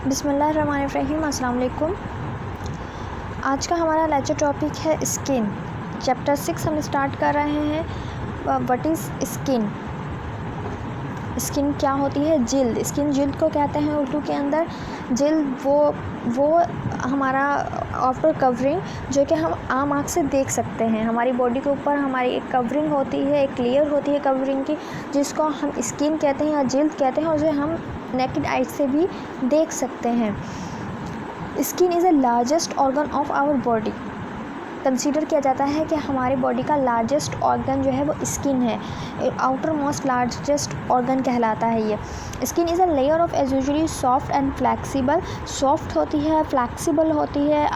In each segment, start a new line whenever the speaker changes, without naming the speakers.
बिस्मिल्लाहिर्रहमानिर्रहीम, अस्सलाम वालेकुम। आज का हमारा लेक्चर टॉपिक है स्किन। चैप्टर 6 हम स्टार्ट कर रहे हैं। What is skin? स्किन क्या होती है? जिल्द। स्किन जिल्द को कहते हैं उर्दू के अंदर। जिल्द वो हमारा आउटर कवरिंग जो कि हम आम आँख से देख सकते हैं। हमारी बॉडी के ऊपर हमारी एक कवरिंग होती है, एक लेयर होती है कवरिंग की, जिसको हम स्किन कहते हैं या जिल्द कहते हैं, और जो हम नेकेड आई से भी देख सकते हैं। Skin is the largest organ of our body. Consider किया जाता है कि हमारी बॉडी का लार्जेस्ट ऑर्गन जो है वो स्किन है। आउटर मोस्ट लार्जेस्ट ऑर्गन कहलाता है ये। Skin is a layer of as usually soft and flexible. Soft होती है, फ्लैक्सीबल होती है,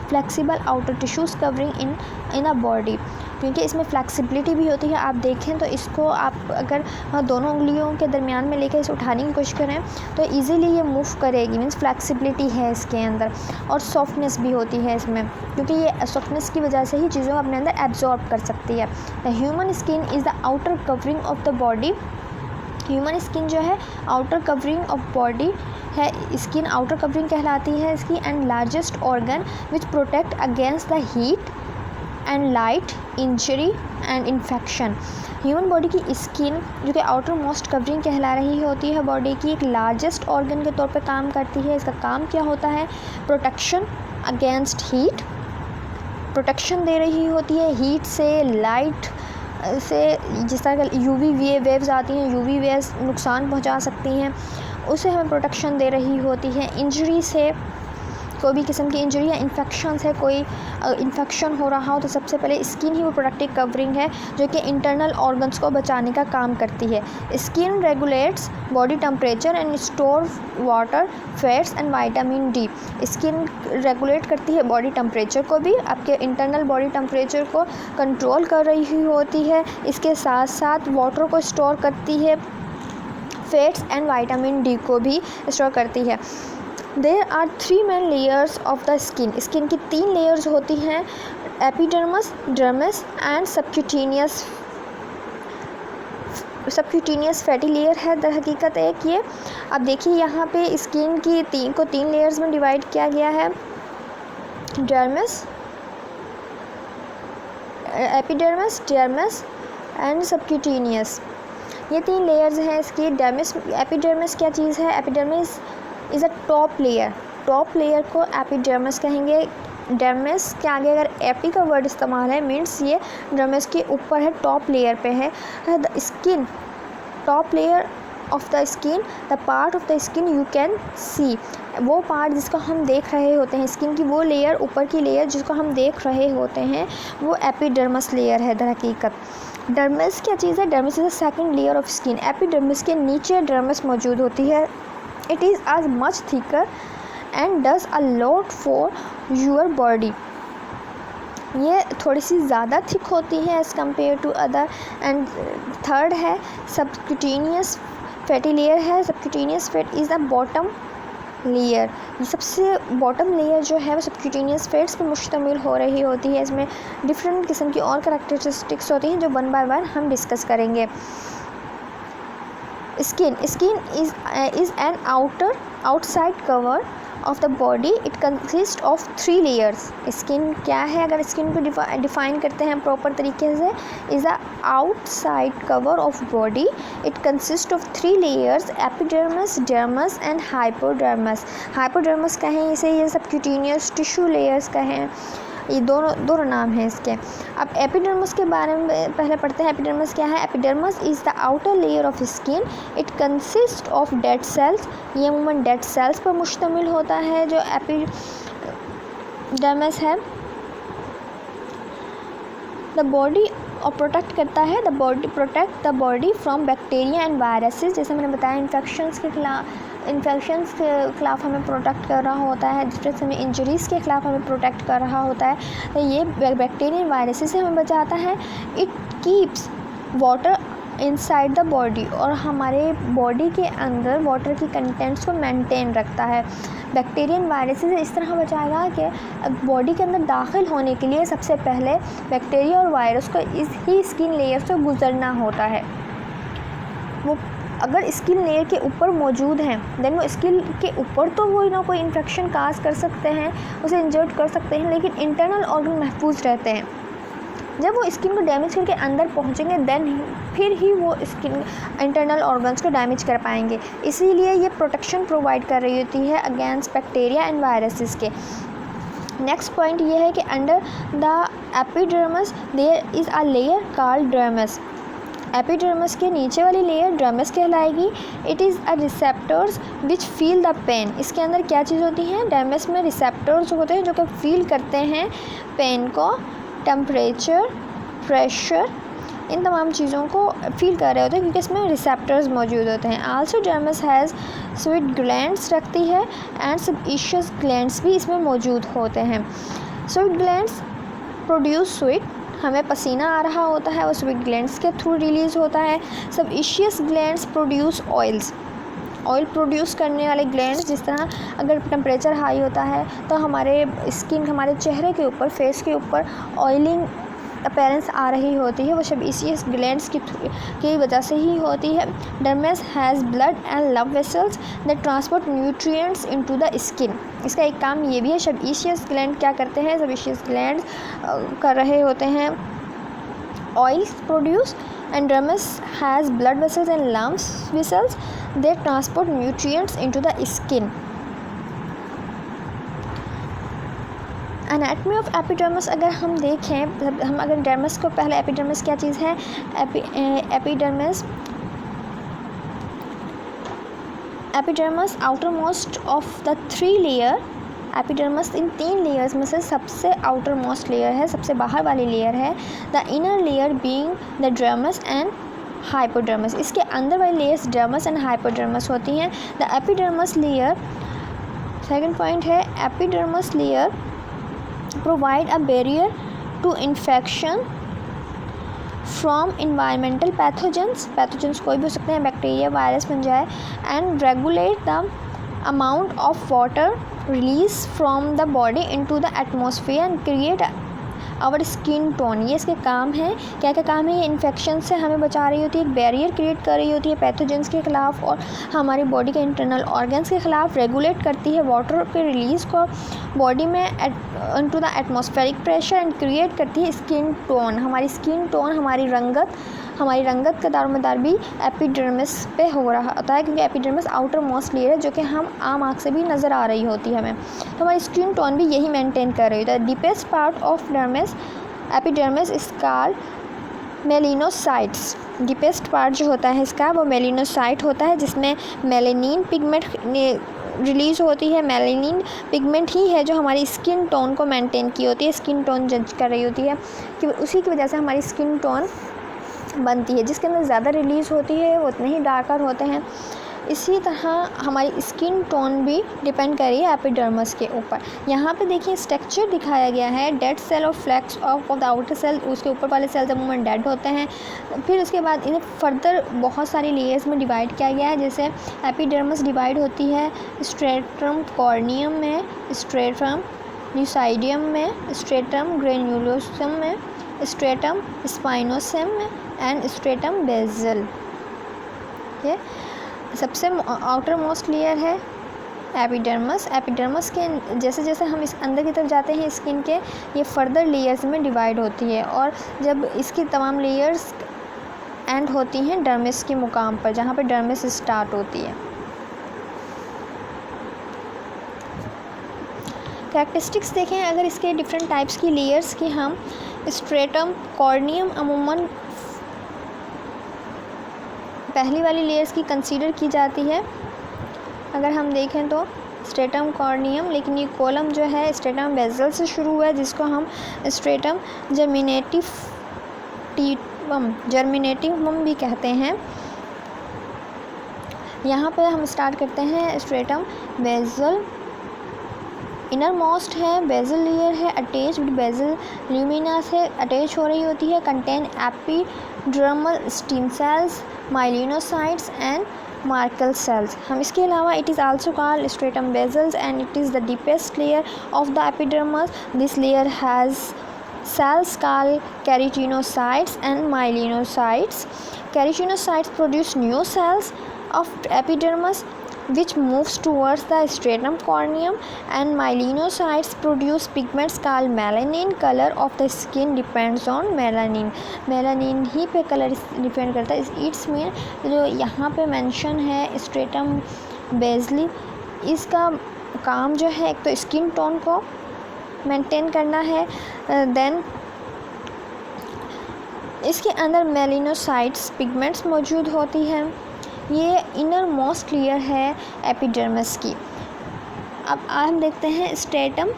flexible outer tissues covering in a body, क्योंकि इसमें फ्लैक्सिबिलिटी भी होती है। आप देखें तो इसको आप अगर दोनों उंगलियों के दरमियान में लेकर इसे उठाने की कोशिश करें तो इजीली ये मूव करेगी। मीन्स फ्लैक्सिबिलिटी है इसके अंदर, और सॉफ्टनेस भी होती है इसमें, क्योंकि ये सॉफ्टनेस की वजह से ही चीज़ों को अपने अंदर एब्जॉर्ब कर सकती है। The human skin is the outer covering of the body. Human skin जो है आउटर कवरिंग ऑफ बॉडी है। स्किन आउटर कवरिंग कहलाती है इसकी, and largest organ which protect against the heat and light, injury and infection. Human body की skin जो कि outer most covering कहला रही होती है बॉडी की, एक लार्जेस्ट ऑर्गन के तौर पे काम करती है। इसका काम क्या होता है? प्रोटेक्शन अगेंस्ट हीट, प्रोटेक्शन दे रही होती है हीट से, लाइट से। जिस तरह यूवी वेव्स आती हैं, यूवी वेव्स नुकसान पहुंचा सकती हैं, उसे हमें प्रोटेक्शन दे रही होती है। इंजरी से, कोई भी किस्म की इंजरी या इन्फेक्शन है, कोई इन्फेक्शन हो रहा हो तो सबसे पहले स्किन ही वो प्रोटेक्टिव कवरिंग है जो कि इंटरनल ऑर्गन्स को बचाने का काम करती है। Skin regulates body temperature and store water, fats and vitamin D. Skin regulate करती है बॉडी टेम्परेचर को भी, आपके इंटरनल बॉडी टेम्परेचर को कंट्रोल कर रही होती है। इसके साथ साथ वाटर को स्टोर करती है, फैट्स एंड विटामिन डी को भी स्टोर करती है। There are 3 main layers of the skin. Skin की 3 लेयर्स होती हैं, epidermis, dermis and subcutaneous fatty layer है दर हकीकत एक ये। अब देखिए यहाँ पे स्किन की 3 लेयर्स में डिवाइड किया गया है। Dermis, epidermis, dermis and subcutaneous, ये 3 लेयर्स हैं इसकी। एपिडर्मिस क्या चीज़ है? Epidermis is a top layer. Top layer को एपिडर्मिस कहेंगे। डर्मिस के आगे अगर एपी का वर्ड इस्तेमाल है, मीन्स ये डर्मिस के ऊपर है, टॉप लेयर पे है। The skin, top layer of the skin, the part of the skin you can see, वो पार्ट जिसको हम देख रहे होते हैं, स्किन की वो लेयर, ऊपर की लेयर जिसको हम देख रहे होते हैं, वो एपिडर्मिस लेयर है दर हकीकत। डर्मिस क्या चीज़ है? Dermis is the second layer of skin. Epidermis के नीचे डर्मिस मौजूद होती है। It is as much thicker and does a lot for your body. ये थोड़ी सी ज़्यादा थिक होती है as compare to other. And third है सबक्यूटेनियस फैटी लेयर है। Subcutaneous fat is the bottom layer. ये सबसे बॉटम लेयर जो है वो सबक्यूटेनियस फैट्स पर मुश्तमिल हो रही होती है। इसमें डिफरेंट किस्म की और करैक्टरिस्टिक्स होती हैं जो 1 बाय 1 हम डिस्कस करेंगे। Skin is an outside cover of the body. It consists of 3 layers. Skin क्या है? अगर स्किन को डिफाइन करते हैं प्रॉपर तरीके से, is a outside cover of body. It consists of 3 layers: epidermis, dermis and hypodermis. Hypodermis कहें इसे, ये सबक्यूटेनियस टिश्यू लेयर्स कहें, ये दोनों नाम हैं इसके। अब एपिडर्मिस के बारे में पहले पढ़ते हैं। एपिडर्मिस क्या है? Epidermis is the outer layer of skin. It consist of dead cells. ये अमूमन डेड सेल्स पर मुश्तमिल होता है जो एपिडर्मिस है। द बॉडी और प्रोटेक्ट करता है, the body protect the body from bacteria and viruses. जैसे मैंने बताया, इन्फेक्शंस के ख़िलाफ़ हमें प्रोटेक्ट कर रहा होता है, डिफरेंट समय इंजरीज़ के ख़िलाफ़ हमें प्रोटेक्ट कर रहा होता है। तो ये बैक्टीरिया वायरसेस से हमें बचाता है। It keeps water inside the body, और हमारे बॉडी के अंदर वाटर की कंटेंट्स को मेंटेन रखता है। बैक्टीरियन वायरसेस इस तरह बचाएगा कि बॉडी के अंदर दाखिल होने के लिए सबसे पहले बैक्टीरिया और वायरस को इस ही स्किन लेयर से गुजरना होता है। वो अगर स्किन लेयर के ऊपर मौजूद हैं देन वो स्किन के ऊपर तो वो ना कोई इन्फेक्शन काज कर सकते हैं, उसे इंजर्ड कर सकते हैं, लेकिन इंटरनल ऑर्गन महफूज रहते हैं। जब वो स्किन को डैमेज करके अंदर पहुंचेंगे देन फिर ही वो स्किन इंटरनल ऑर्गन्स को डैमेज कर पाएंगे। इसीलिए ये प्रोटेक्शन प्रोवाइड कर रही होती है अगेंस्ट बैक्टीरिया एंड वायरसेस के। नेक्स्ट पॉइंट ये है कि under the epidermis there is a layer called dermis. Epidermis के नीचे वाली लेयर डर्मिस कहलाएगी। It is a receptors which feel the pain. इसके अंदर क्या चीज़ होती है, डर्मिस में रिसेप्टर्स होते हैं जो कि फील करते हैं पेन को, टेम्परेचर, प्रेशर, इन तमाम चीज़ों को फील कर रहे होते हैं क्योंकि इसमें रिसेप्टर्स मौजूद होते हैं। Also dermis has sweet glands रखती है एंड सबइशियस ग्लैंड्स भी इसमें मौजूद होते हैं। स्वीट ग्लैंड्स प्रोड्यूस स्वीट, हमें पसीना आ रहा होता है वो स्वीट ग्लैंड्स के थ्रू रिलीज़ होता है। Sebaceous glands produce oils, oil produce करने वाले ग्लैंड्स, जिस तरह अगर टेम्परेचर हाई होता है तो हमारे स्किन, हमारे चेहरे के ऊपर, फेस के ऊपर ऑयलिंग अपीयरेंस आ रही होती है, वो सबइशियस ग्लैंड्स की वजह से ही होती है। Dermis has blood and love vessels that transport nutrients into the skin. इसका एक काम ये भी है, सबइशियस ग्लैंड क्या करते हैं, सबइशियस ग्लैंड्स कर रहे होते हैं oils produce, and dermis has blood vessels and lymph vessels they transport nutrients into the skin. Anatomy of epidermis अगर हम देखें, हम अगर डर्मिस को पहले, एपिडर्मिस क्या चीज़ है, epidermis outer most of the 3 layer. Epidermis in 3 layers में से सबसे आउटर मोस्ट लेयर है, सबसे बाहर वाली लेयर है। The inner layer being the dermis and hypodermis. इसके अंदर वाली लेयर्स डर्मिस एंड हाइपोडर्मिस होती हैं। The epidermis layer, second point है, epidermis layer provide a barrier to infection from environmental pathogens कोई भी हो सकते हैं, बैक्टीरिया, वायरस बन जाए, and regulate the amount of water release from the body into the atmosphere and create our skin tone. ये इसके काम है, क्या क्या काम है, ये इन्फेक्शन से हमें बचा रही होती है, एक बैरियर क्रिएट कर रही होती है पैथोजेंस के ख़िलाफ़ और हमारी बॉडी के इंटरनल ऑर्गन्स के ख़िलाफ़, रेगुलेट करती है वाटर के रिलीज़ को बॉडी में into the atmospheric pressure, and create करती है स्किन टोन। हमारी स्किन टोन, हमारी रंगत का दारोमदार भी एपिडर्मिस पे हो रहा होता है, क्योंकि एपिडर्मिस आउटर मोस्ट लेयर है जो कि हम आम आँख से भी नज़र आ रही होती है हमें, तो हमारी स्किन टोन भी यही मेंटेन कर रही होती है। Deepest part of epidermis is called melanocytes. Deepest part जो होता है इसका वो मेलिनोसाइट होता है, जिसमें मेलेनिन पिगमेंट रिलीज़ होती है। मेलेनिन पिगमेंट ही है जो हमारी स्किन टोन को मेंटेन की होती है, स्किन टोन जज कर रही होती है, कि उसी की वजह से हमारी स्किन टोन बनती है। जिसके अंदर ज़्यादा रिलीज़ होती है वो उतने ही डार्कर होते हैं। इसी तरह हमारी स्किन टोन भी डिपेंड कर रही है एपिडर्मिस के ऊपर। यहाँ पे देखिए स्ट्रक्चर दिखाया गया है, डेड सेल और flakes of the outer cell, उसके ऊपर वाले सेल्स अमूमन डेड होते हैं। फिर उसके बाद इन्हें फर्दर बहुत सारी लेयर्स में डिवाइड किया गया है। जैसे एपिडर्मिस डिवाइड होती है स्ट्रेटम कॉर्नियम में, स्ट्रेटम ल्यूसाइडियम में, स्ट्रेटम ग्रेन्युलोसम में, स्ट्रेटम स्पाइनोसम में एंड स्ट्रेटम बेसल। ये सबसे आउटर मोस्ट लेयर है एपिडर्मिस। एपिडर्मिस के जैसे जैसे हम इस अंदर की तरफ जाते हैं स्किन के, ये फर्दर लेयर्स में डिवाइड होती है, और जब इसकी तमाम लेयर्स एंड होती हैं डर्मिस के मुकाम पर, जहाँ पर डर्मिस स्टार्ट होती है। कैरेक्टरिस्टिक्स देखें अगर इसके डिफरेंट टाइप्स की लेयर्स की, हम स्ट्रेटम कॉर्नियम अमूमन पहली वाली लेयर्स की कंसीडर की जाती है अगर हम देखें तो स्ट्रेटम कॉर्नियम, लेकिन ये कॉलम जो है स्ट्रेटम बेसल से शुरू हुआ है, जिसको हम स्ट्रेटम जर्मिनेटिवम भी कहते हैं। यहाँ पे हम स्टार्ट करते हैं स्ट्रेटम बेसल। इनर मोस्ट है बेसल लेयर है, अटैच विद बेसल ल्यूमिना से अटैच हो रही होती है। Contain epidermal stem cells, melanocytes and Merkel cells. हम इसके अलावा it is also called stratum basalis and it is the deepest layer of the epidermis. This layer has cells called keratinocytes and myelinocytes. Keratinocytes produce new cells of epidermis which moves towards the stratum corneum, and melanocytes produce pigments called melanin. Color of the skin depends on melanin. Melanin ही पे colour depend करता है. It's mean जो यहाँ पे mention है stratum Bazley, इसका काम जो है एक तो स्किन टोन को मेंटेन करना है, देन इसके अंदर मेलानोसाइट्स पिगमेंट्स मौजूद होती हैं. ये इनर मोस्ट लेयर है एपिडर्मिस की. अब हम देखते हैं स्ट्रेटम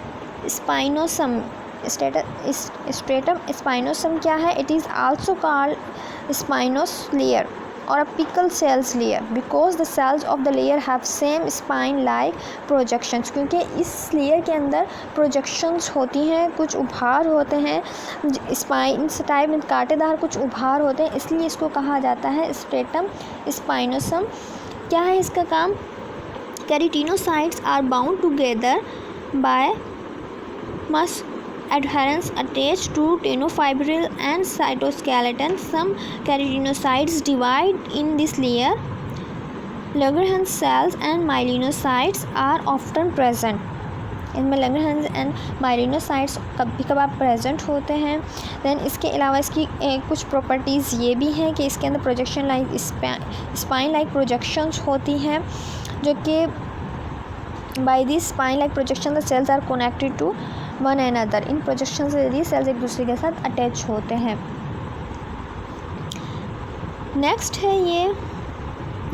स्पाइनोसम. स्ट्रेटम स्पाइनोसम क्या है? It is also called spinous layer or a pickle cells layer because the cells of the layer have same spine like projections. क्योंकि इस लेयर के अंदर प्रोजेक्शंस होती हैं, कुछ उभार होते हैं, स्पाइन टाइप में कांटेदार कुछ उभार होते हैं, इसलिए इसको कहा जाता है स्ट्रेटम स्पाइनोसम. क्या है इसका काम? Keratinocytes are bound together by mass adherents attached to tenofibril and cytoskeleton. Some keratinocytes divide in this layer. Langerhans cells and melanocytes are often present. इनमें Langerhans and melanocytes कभी कभार प्रेजेंट होते हैं. Then इसके अलावा इसकी कुछ प्रॉपर्टीज़ ये भी हैं कि इसके अंदर projection like spine like projections होती हैं, जो कि by this spine like projection the cells are connected to one another. इन प्रोजेक्शन से यदि सेल्स एक दूसरे के साथ अटैच होते हैं. नेक्स्ट है ये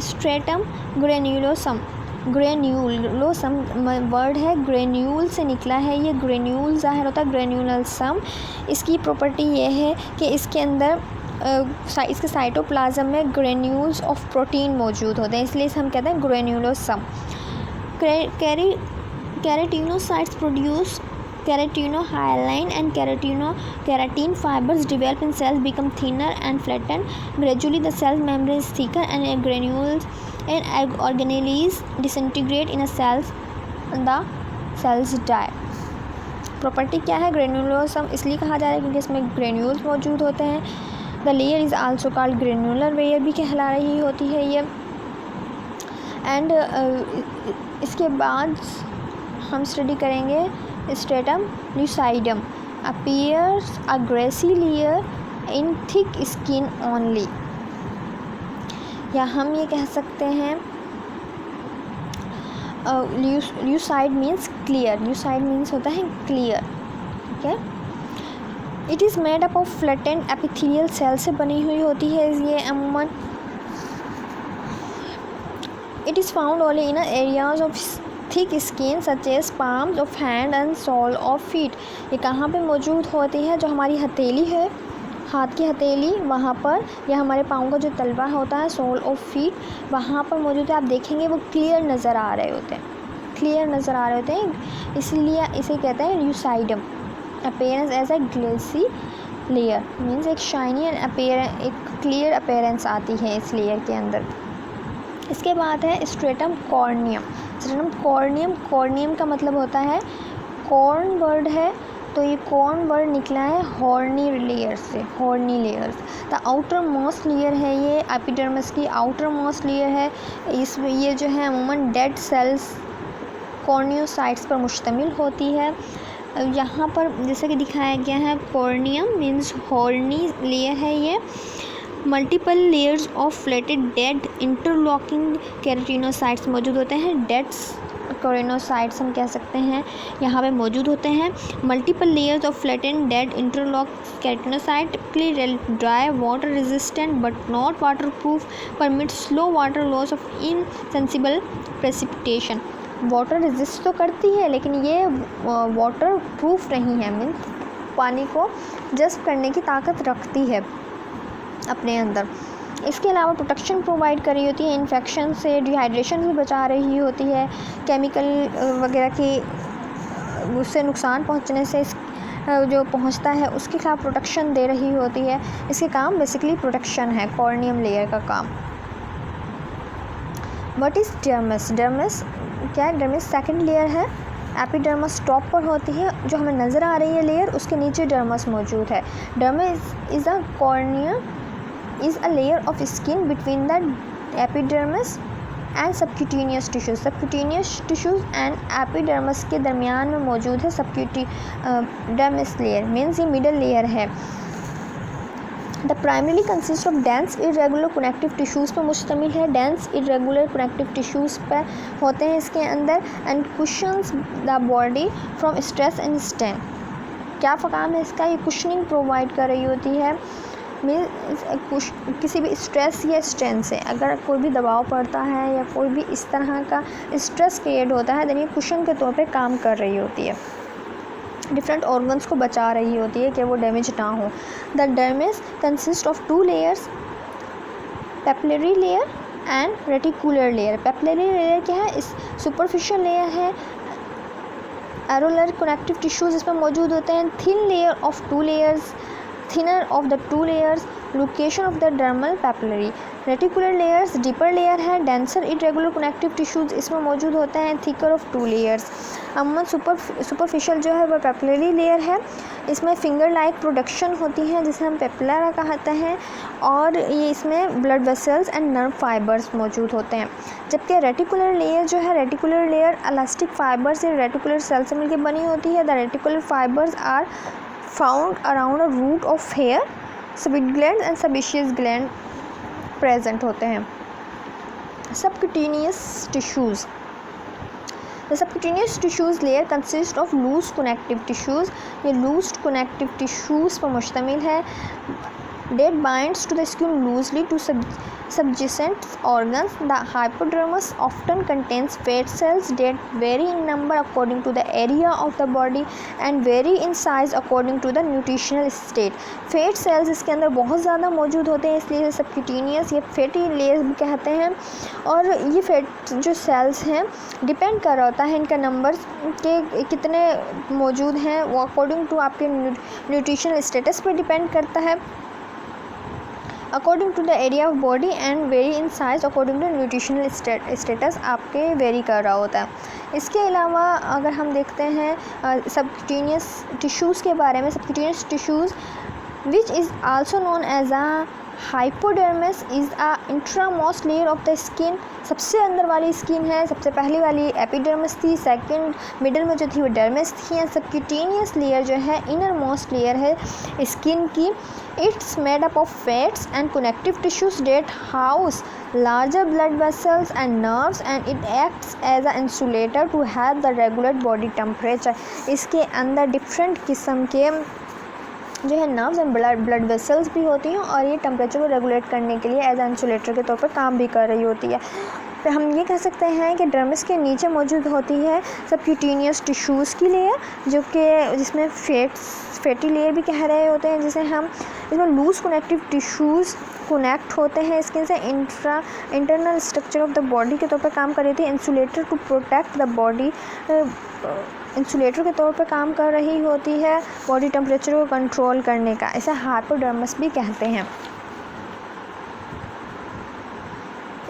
स्ट्रेटम ग्रेन्यूलोसम. ग्रेन्यूलोसम वर्ड है ग्रेन्यूल से निकला है. ये ग्रेन्यूल ज़ाहिर होता है ग्रेन्यूलसम. इसकी प्रॉपर्टी ये है कि इसके अंदर इसके साइटोप्लाज्म में ग्रेन्यूल्स ऑफ प्रोटीन मौजूद होते हैं, इसलिए इसे हम कहते हैं granulosum. Keratinocytes produce keratinohyaline and keratin fibers develop in cells, become thinner and flatten. Gradually the cell membrane is thicker and granules and organelles disintegrate in a cells and the cells die. Property क्या है? Granulosum इसलिए कहा जा रहा है क्योंकि इसमें granules मौजूद होते हैं. The layer is also called granular layer भी कहला रही होती है ये. एंड इसके बाद हम स्टडी करेंगे stratum ल्यूसाइडम. appears a grassy layer in thick skin only. या हम ये कह सकते हैं lucid means clear. Lucid means होता है क्लियर. ठीक है. It is made up of flattened epithelial cell से बनी हुई होती है ये अमूमन. It is found only in areas of thick skin such as palms of hand and sole of feet. ये कहाँ पे मौजूद होती है? जो हमारी हथेली है, हाथ की हथेली, वहाँ पर, या हमारे पाँव का जो तलवा होता है सोल ऑफ फीट, वहाँ पर मौजूद है. आप देखेंगे वो क्लियर नज़र आ रहे होते हैं, क्लियर नज़र आ रहे होते हैं, इसलिए इसे कहते हैं lucidum. Appearance as a glassy layer means एक शाइनी एंड एक क्लियर अपीयरेंस आती है इस लेयर के अंदर. इसके बाद है stratum corneum. Stratum corneum, corneum का मतलब होता है कॉर्न वर्ड है, तो ये कॉर्न वर्ड निकला है हॉर्नी लेयर से, horny layers. The outer most layer है ये एपिडर्मिस की आउटर मोस्ट लेयर है. इसमें ये जो है अमूमन डेड सेल्स कॉर्नियोसाइट्स पर मुश्तमिल होती है. यहाँ पर जैसे कि दिखाया गया है कॉर्नियम मीन्स हॉर्नी लेयर है ये. Multiple layers of flatted dead interlocking keratinocytes मौजूद होते हैं. डेड्स केराटिनोसाइट्स हम कह सकते हैं यहाँ पे मौजूद होते हैं. Multiple layers of flatted dead interlock keratinocyte typically dry, water resistant but not water proof, permit slow water loss of insensible precipitation. Water resist तो करती है लेकिन ये वाटर प्रूफ नहीं है, मीन्स पानी को जस्ट करने की ताकत रखती है अपने अंदर. इसके अलावा प्रोटेक्शन प्रोवाइड कर रही होती है इन्फेक्शन से, डिहाइड्रेशन भी बचा रही होती है, केमिकल वगैरह की उससे नुकसान पहुंचने से जो पहुंचता है उसके खिलाफ प्रोटेक्शन दे रही होती है. इसके काम बेसिकली प्रोटेक्शन है कॉर्नियम लेयर का काम. What is dermis? डर्मिस क्या है? डर्मिस सेकंड लेयर है. एपिडर्मिस टॉप पर होती है, जो हमें नज़र आ रही है लेयर, उसके नीचे डर्मिस मौजूद है. Dermis is a cornea is a layer of skin between the epidermis and subcutaneous tissues, subcutaneous tissues and epidermis के दरमियान में मौजूद है सबक्यूटेनियस लेयर, मीन्स ये मिडल लेयर है। The primary consist of dense irregular connective tissues पर मुश्तमिल है, डेंस इरेगुलर कनेक्टिव टिश्यूज़ पर होते हैं इसके अंदर, and cushions the body from stress and strain. क्या काम है इसका, ये कुशनिंग प्रोवाइड कर रही होती है, मीन्स किसी भी स्ट्रेस या स्ट्रेन से अगर कोई भी दबाव पड़ता है या कोई भी इस तरह का स्ट्रेस क्रिएट होता है, तो ये कुशन के तौर पे काम कर रही होती है, डिफरेंट ऑर्गन्स को बचा रही होती है कि वो डैमेज ना हो। The dermis consist of 2 layers, papillary layer and reticular layer. Papillary layer क्या है, इस सुपरफिशियल लेयर है, एरोलर कनेक्टिव टिश्यूज इसमें मौजूद होते हैं। Thin layer of 2 layers, thinner of the 2 layers, location of the dermal papillary. Reticular layers deeper layer है, denser irregular connective tissues इसमें मौजूद होते हैं, थिकर ऑफ 2 लेयर्स। अमूमन सुपरफिशियल जो है वह पेपिलरी लेयर है, इसमें फिंगर लाइक प्रोडक्शन होती है जिसे हम पेपिला कहते हैं, और ये इसमें blood vessels and nerve fibers मौजूद होते हैं। जबकि रेटिकुलर लेयर जो है, रेटिकुलर लेयर इलास्टिक फाइबर्स या रेटिकुलर सेल से मिलकर बनी होती है। The reticular fibers are found around a root of hair, sweet gland and sebaceous gland present होते हैं। Subcutaneous tissues, the subcutaneous tissues layer consist of loose connective tissues, ये loose connective tissues पर मुश्तमिल है। That binds to the skin loosely to subjacent organs. The hypodermis often contains fat cells that vary in number according to the area of the body and vary in size according to the nutritional state. Fat cells इसके अंदर बहुत ज़्यादा मौजूद होते हैं, इसलिए subcutaneous या fatty layers भी कहते हैं। और ये फैट जो सेल्स हैं डिपेंड कर रहा होता है इनका नंबर के कितने मौजूद हैं, वो अकॉर्डिंग टू आपके न्यूट्रिशनल स्टेटस पर डिपेंड करता है, according to the area of body and vary in size according to nutritional status आपके वेरी कर रहा होता है। इसके अलावा अगर हम देखते हैं सबक्यूटेनियस टिश्यूज़ के बारे में, subcutaneous tissues which is also known as a hypodermis is a innermost layer of the skin. सबसे अंदर वाली स्किन है, सबसे पहली वाली एपिडर्मिस थी, सेकंड मिडल में जो थी वो डर्मिस थी, एंड सबक्यूटेनियस लेयर जो है इनर मोस्ट लेयर है स्किन की। It's made up of fats and connective tissues that house larger blood vessels and nerves and it acts as a insulator to help the regulate body temperature। इसके अंदर different किस्म के जो है nerves and blood vessels भी होती हैं और ये टेम्परेचर को रेगुलेट करने के लिए एज ए इंसुलेटर के तौर पर काम भी कर रही होती है। तो हम ये कह सकते हैं कि डर्मिस के नीचे मौजूद होती है सबक्यूटेनियस टिश्यूज़ की लेयर, जो कि जिसमें फैटी लेयर भी कह रहे होते हैं, जिसे हम इसमें लूज कनेक्टिव टिश्यूज़ कनेक्ट होते हैं स्किन से, internal structure of the body के तौर पर काम कर रही थी, insulator to protect the body, insulator के तौर पर काम कर रही होती है बॉडी टेम्परेचर को कंट्रोल करने का। इसे हाइपोडर्मिस भी कहते हैं।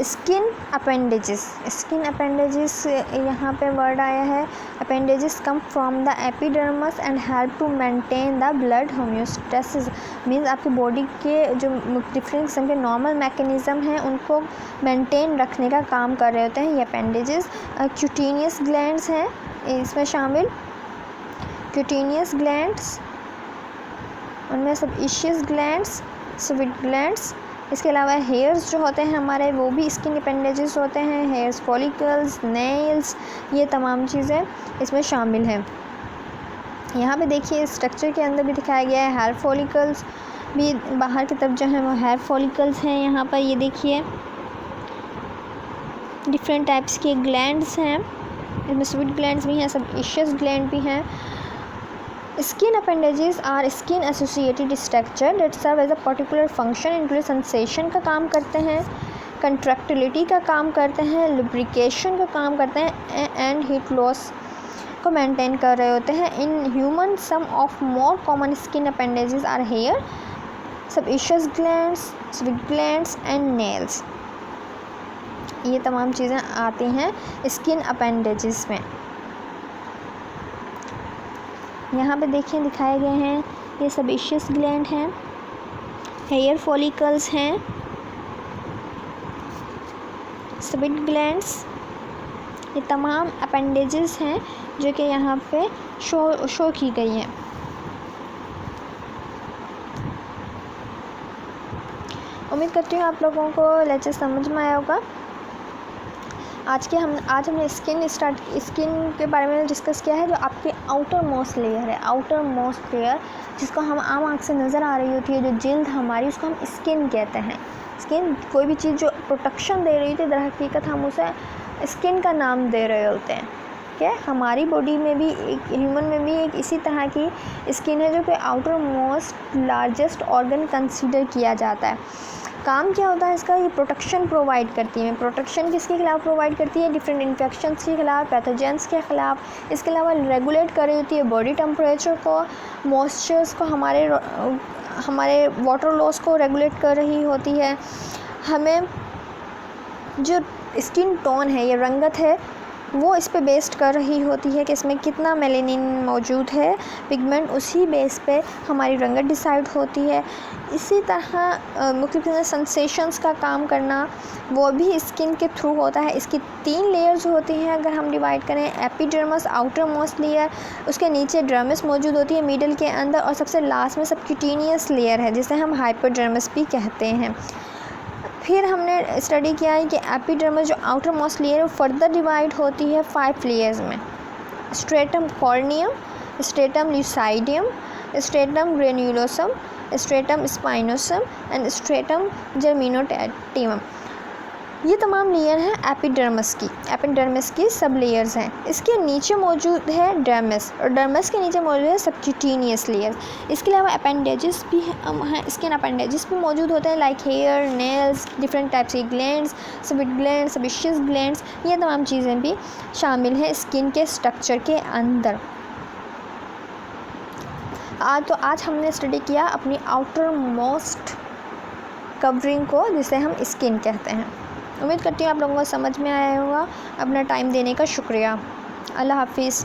स्किन अपेंडेजेस, स्किन अपेंडेजेस यहाँ पे वर्ड आया है। Appendages come from the epidermis and help to maintain the blood homeostasis, means आपकी बॉडी के जो डिफरेंट किस्म के नॉर्मल मैकेनिज़्म हैं उनको मेंटेन रखने का काम कर रहे होते हैं ये अपेंडेजेस। क्यूटेनियस ग्लैंड्स हैं इसमें शामिल, क्यूटेनियस ग्लैंड्स, उनमें सेबेशियस ग्लैंड्स, स्वीट ग्लैंड्स। इसके अलावा हेयर्स जो होते हैं हमारे वो भी स्किन अपेंडेजेस होते हैं, हेयर्स फॉलिकल्स, नेल्स, ये तमाम चीज़ें इसमें शामिल हैं। यहाँ पे देखिए स्ट्रक्चर के अंदर भी दिखाया गया है, हेयर फॉलिकल्स भी बाहर की तरफ जो है वो हेयर फॉलिकल्स हैं। यहाँ पर ये देखिए डिफरेंट टाइप्स के ग्लैंड्स हैं, इसमें स्वीट ग्लैंड्स भी हैं, सेबेशियस ग्लैंड भी हैं। Skin appendages are skin associated structure that serve as a particular function, include sensation का काम करते हैं, कंट्रैक्टिलिटी का काम करते हैं, लुब्रिकेशन का काम करते हैं एंड हीट लॉस को मेंटेन कर रहे होते हैं। In human some of more common skin appendages are hair, sebaceous glands, sweet glands and nails. ये तमाम चीज़ें आती हैं स्किन अपेंडेजेस में। यहाँ पे देखिए दिखाए गए हैं ये सेबेशियस ग्लैंड हैं, हेयर फॉलिकल्स हैं, स्वीट ग्लैंड्स, ये तमाम अपेंडेजेस हैं जो कि यहाँ पे शो की गई हैं। उम्मीद करती हूँ आप लोगों को लेक्चर समझ में आया होगा। आज हमने स्किन के बारे में डिस्कस किया है, जो आपकी आउटर मोस्ट लेयर है। आउटर मोस्ट लेयर जिसको हम आम आँख से नज़र आ रही होती है, जो जिल्द हमारी, उसको हम स्किन कहते हैं। स्किन कोई भी चीज़ जो प्रोटेक्शन दे रही थी, दर हकीकत हम उसे स्किन का नाम दे रहे होते हैं। क्या हमारी बॉडी में भी, एक ह्यूमन में भी एक इसी तरह की स्किन है जो कि outer most largest organ consider किया जाता है। काम क्या होता है इसका? ये प्रोटेक्शन प्रोवाइड करती है। प्रोटेक्शन किसके खिलाफ प्रोवाइड करती है? डिफरेंट इन्फेक्शंस के खिलाफ, पैथोजेंस के खिलाफ। इसके अलावा रेगुलेट कर रही होती है बॉडी टेम्परेचर को, मॉइस्चर्स को, हमारे वाटर लॉस को रेगुलेट कर रही होती है। हमें जो स्किन टोन है, ये रंगत है, वो इस पे बेस्ड कर रही होती है कि इसमें कितना मेलेनिन मौजूद है, पिगमेंट, उसी बेस पे हमारी रंगत डिसाइड होती है। इसी तरह मुख्तलिफ सेंसेशंस का काम करना वो भी स्किन के थ्रू होता है। इसकी 3 लेयर्स होती हैं अगर हम डिवाइड करें। एपिडर्मिस आउटर मोस्ट लेयर, उसके नीचे डर्मिस मौजूद होती है मिडल के अंदर, और सबसे लास्ट में सबक्यूटेनियस लेयर है जिसे हम हाइपोडर्मिस भी कहते हैं। फिर हमने स्टडी किया है कि एपिडर्मिस जो आउटर मोस्ट लेयर है वो फर्दर डिवाइड होती है 5 लेयर्स में। Stratum corneum, stratum lucidum, stratum granulosum, stratum spinosum and stratum germinativum. ये तमाम लेयर हैं एपिडर्मिस की सब लेयर्स हैं। इसके नीचे मौजूद है डर्मिस, और डर्मिस के नीचे मौजूद है सबक्यूटेनियस लेयर। इसके अलावा अपेंडेजेस भी हैं, स्किन अपेंडेजेस भी मौजूद होते हैं, like hair, nails, different types की glands, sweet glands, sebaceous glands. ये तमाम चीज़ें भी शामिल हैं स्किन के स्ट्रक्चर के अंदर। आज हमने स्टडी किया अपनी आउटर मोस्ट कवरिंग को, जिसे हम स्किन कहते हैं। उम्मीद करती हूँ आप लोगों को समझ में आया होगा। अपना टाइम देने का शुक्रिया। अल्लाह हाफिज़।